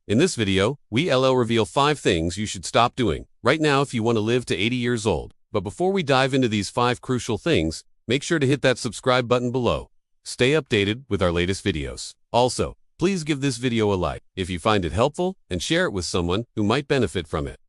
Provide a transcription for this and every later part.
In this video, we'll reveal 5 things you should stop doing right now if you want to live to 80 years old. But before we dive into these 5 crucial things, make sure to hit that subscribe button below. Stay updated with our latest videos. Also, please give this video a like if you find it helpful and share it with someone who might benefit from it.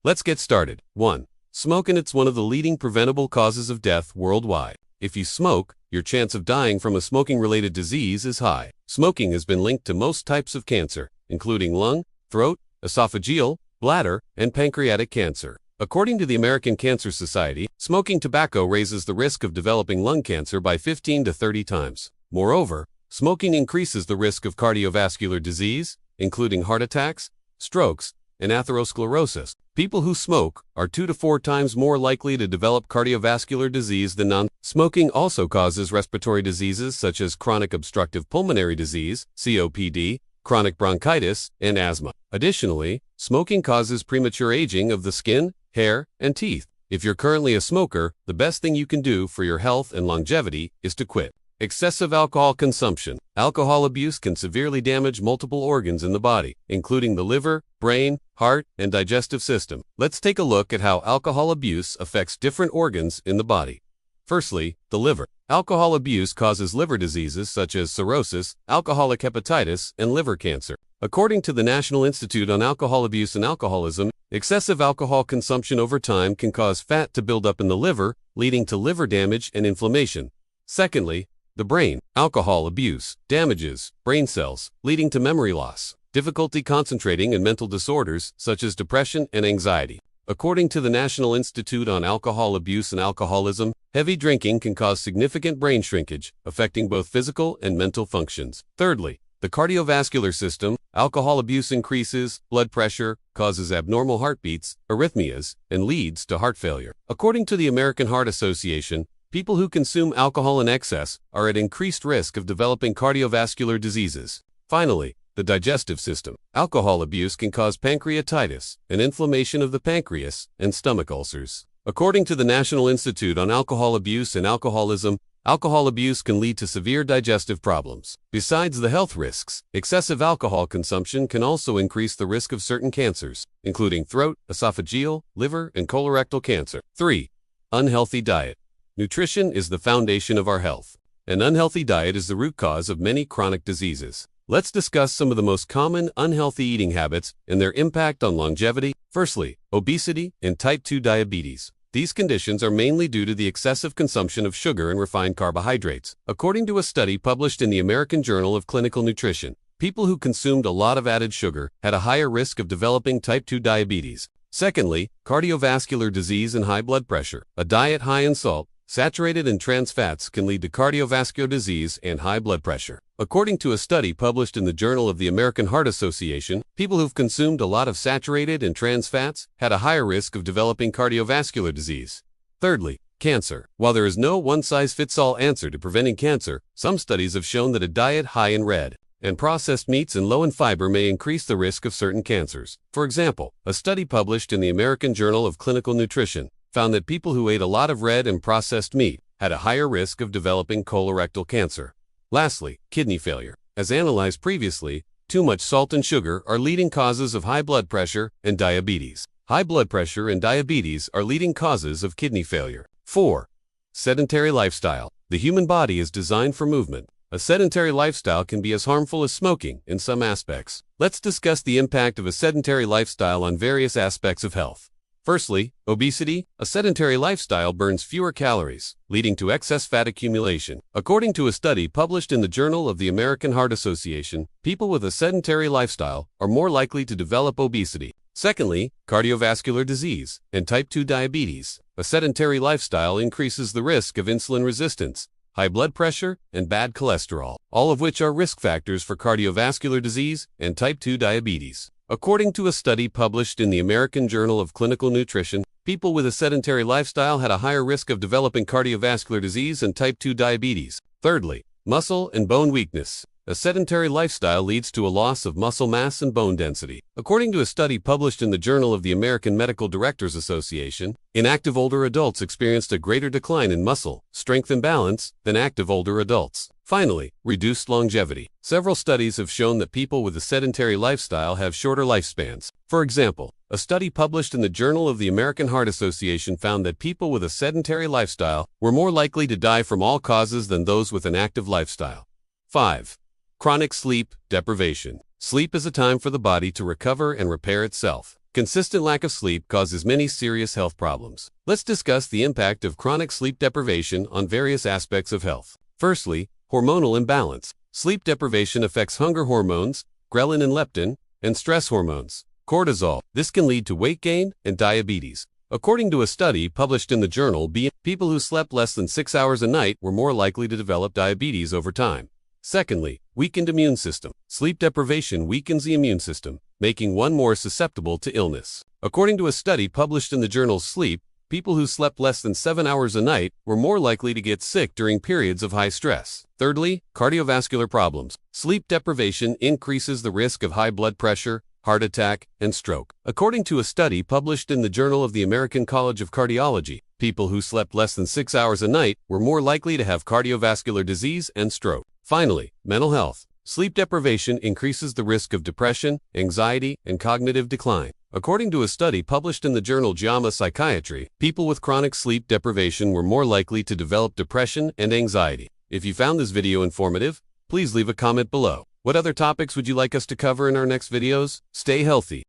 Let's get started. 1. Smoking. It's one of the leading preventable causes of death worldwide. If you smoke, your chance of dying from a smoking-related disease is high. Smoking has been linked to most types of cancer, including lung, throat, esophageal, bladder, and pancreatic cancer. According to the American Cancer Society, smoking tobacco raises the risk of developing lung cancer by 15 to 30 times. Moreover, smoking increases the risk of cardiovascular disease, including heart attacks, strokes, and atherosclerosis. People who smoke are 2 to 4 times more likely to develop cardiovascular disease than non-smoking. Also causes respiratory diseases such as chronic obstructive pulmonary disease, COPD, chronic bronchitis, and asthma. Additionally, smoking causes premature aging of the skin, hair, and teeth. If you're currently a smoker, the best thing you can do for your health and longevity is to quit. Excessive alcohol consumption. Alcohol abuse can severely damage multiple organs in the body, including the liver, brain, heart, and digestive system. Let's take a look at how alcohol abuse affects different organs in the body. Firstly, the liver. Alcohol abuse causes liver diseases such as cirrhosis, alcoholic hepatitis, and liver cancer. According to the National Institute on Alcohol Abuse and Alcoholism, excessive alcohol consumption over time can cause fat to build up in the liver, leading to liver damage and inflammation. Secondly, the brain. Alcohol abuse damages brain cells, leading to memory loss, difficulty concentrating, and mental disorders such as depression and anxiety. According to the National Institute on Alcohol Abuse and Alcoholism, heavy drinking can cause significant brain shrinkage, affecting both physical and mental functions. Thirdly, the cardiovascular system. Alcohol abuse increases blood pressure, causes abnormal heartbeats, arrhythmias, and leads to heart failure. According to the American Heart Association, people who consume alcohol in excess are at increased risk of developing cardiovascular diseases. Finally, the digestive system. Alcohol abuse can cause pancreatitis, an inflammation of the pancreas, and stomach ulcers. According to the National Institute on Alcohol Abuse and Alcoholism, alcohol abuse can lead to severe digestive problems. Besides the health risks, excessive alcohol consumption can also increase the risk of certain cancers, including throat, esophageal, liver, and colorectal cancer. 3. Unhealthy diet. Nutrition is the foundation of our health. An unhealthy diet is the root cause of many chronic diseases. Let's discuss some of the most common unhealthy eating habits and their impact on longevity. Firstly, obesity and type 2 diabetes. These conditions are mainly due to the excessive consumption of sugar and refined carbohydrates. According to a study published in the American Journal of Clinical Nutrition, people who consumed a lot of added sugar had a higher risk of developing type 2 diabetes. Secondly, cardiovascular disease and high blood pressure. A diet high in salt, saturated and trans fats can lead to cardiovascular disease and high blood pressure. According to a study published in the Journal of the American Heart Association, people who've consumed a lot of saturated and trans fats had a higher risk of developing cardiovascular disease. Thirdly, cancer. While there is no one-size-fits-all answer to preventing cancer, some studies have shown that a diet high in red and processed meats and low in fiber may increase the risk of certain cancers. For example, a study published in the American Journal of Clinical Nutrition found that people who ate a lot of red and processed meat had a higher risk of developing colorectal cancer. Lastly, kidney failure. As analyzed previously, too much salt and sugar are leading causes of high blood pressure and diabetes. High blood pressure and diabetes are leading causes of kidney failure. 4. Sedentary lifestyle. The human body is designed for movement. A sedentary lifestyle can be as harmful as smoking in some aspects. Let's discuss the impact of a sedentary lifestyle on various aspects of health. Firstly, obesity. A sedentary lifestyle burns fewer calories, leading to excess fat accumulation. According to a study published in the Journal of the American Heart Association, people with a sedentary lifestyle are more likely to develop obesity. Secondly, cardiovascular disease and type 2 diabetes. A sedentary lifestyle increases the risk of insulin resistance, high blood pressure, and bad cholesterol, all of which are risk factors for cardiovascular disease and type 2 diabetes. According to a study published in the American Journal of Clinical Nutrition, people with a sedentary lifestyle had a higher risk of developing cardiovascular disease and type 2 diabetes. Thirdly, muscle and bone weakness. A sedentary lifestyle leads to a loss of muscle mass and bone density. According to a study published in the Journal of the American Medical Directors Association, inactive older adults experienced a greater decline in muscle, strength, and balance than active older adults. Finally, reduced longevity. Several studies have shown that people with a sedentary lifestyle have shorter lifespans. For example, a study published in the Journal of the American Heart Association found that people with a sedentary lifestyle were more likely to die from all causes than those with an active lifestyle. 5. Chronic sleep deprivation. Sleep is a time for the body to recover and repair itself. Consistent lack of sleep causes many serious health problems. Let's discuss the impact of chronic sleep deprivation on various aspects of health. Firstly, hormonal imbalance. Sleep deprivation affects hunger hormones, ghrelin and leptin, and stress hormones, cortisol. This can lead to weight gain and diabetes. According to a study published in the journal, people who slept less than 6 hours a night were more likely to develop diabetes over time. Secondly, weakened immune system. Sleep deprivation weakens the immune system, making one more susceptible to illness. According to a study published in the journal Sleep, people who slept less than 7 hours a night were more likely to get sick during periods of high stress. Thirdly, cardiovascular problems. Sleep deprivation increases the risk of high blood pressure, heart attack, and stroke. According to a study published in the Journal of the American College of Cardiology, people who slept less than 6 hours a night were more likely to have cardiovascular disease and stroke. Finally, mental health. Sleep deprivation increases the risk of depression, anxiety, and cognitive decline. According to a study published in the journal JAMA Psychiatry, people with chronic sleep deprivation were more likely to develop depression and anxiety. If you found this video informative, please leave a comment below. What other topics would you like us to cover in our next videos? Stay healthy.